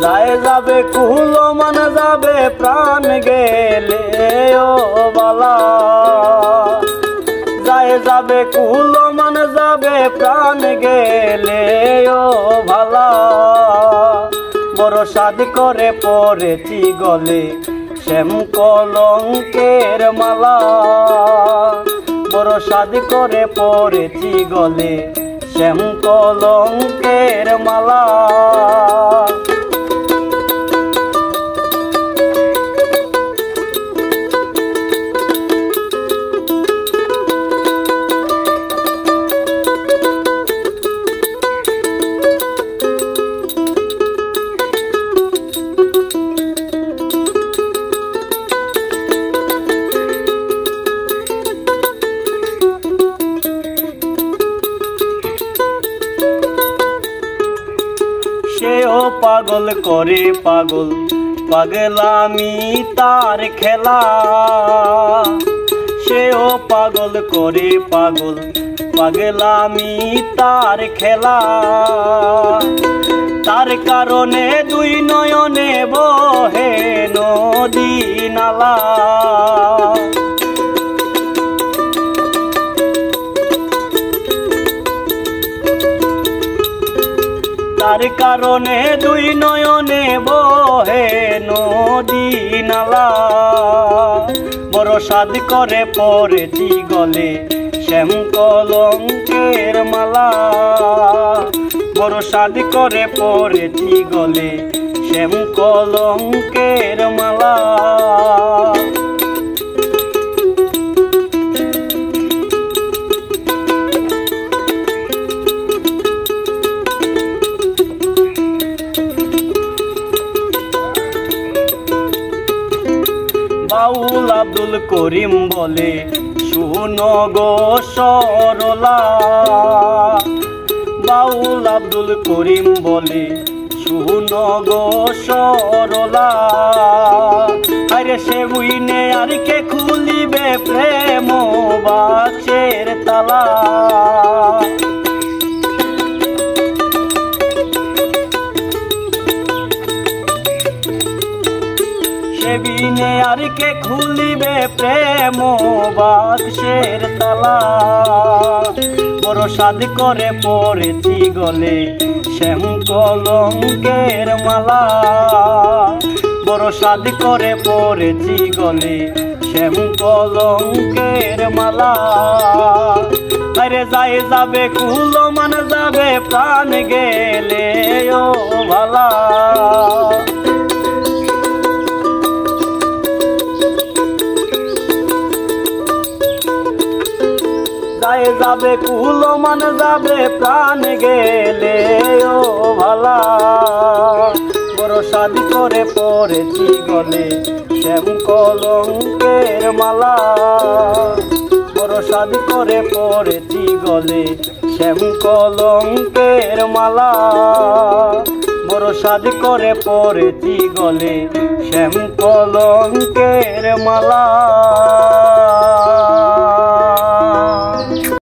যায় যাবে কুলো মান যাবে প্রাণ গেলে ও বালা, যায় যাবে কুলো মান যাবে প্রাণ গেলে ও ভালা। বড় সাদ করে পড়েছি গলে শ্যাম কলঙ্কের মালা, বড় সাদ করে পড়েছি গলে শ্যাম কলঙ্কের মালা। সেও পাগল করে পাগল, পাগলামি তার খেলা। সেও পাগল করে পাগল, পাগলামি তার খেলা। তার কারণে দুই নয়নে বহে নদী নালা। তার কারণে দুই নয়নে বহে নদী নালা। বড় সাদ করে পড়েছি গলে শ্যাম কলঙ্কের মালা, বড় সাদ করে পড়েছি গলে শ্যাম কলঙ্কের মালা। বাউল আব্দুল করিম বলে শুনো গো সরলা, বাউল আব্দুল করিম বলে শুনো গো সরলা। আরে সে বুইনে আর কে খুলিবে প্রেম বাক্সের তালা। বিনে আর কে খুলিবে প্রেম বাক্সের তালা। বড় সাদ করে পড়েছি গলে শ্যাম কলঙ্কের মালা, বড় সাদ করে পড়েছি গলে শ্যাম কলঙ্কের মালা। আরে যায় যাবে কুলো মান যাবে প্রাণ গেলে ও ভালা। যায় যাবে কুলো মান যাবে প্রাণ গেলে ও ভালা। বড় সাদ করে পড়েছি গলে শ্যাম কলঙ্কের মালা, বড় সাদ করে পড়েছি গলে শ্যাম কলঙ্কের মালা, বড় সাদ করে পড়েছি গলে শ্যাম কলঙ্কের মালা।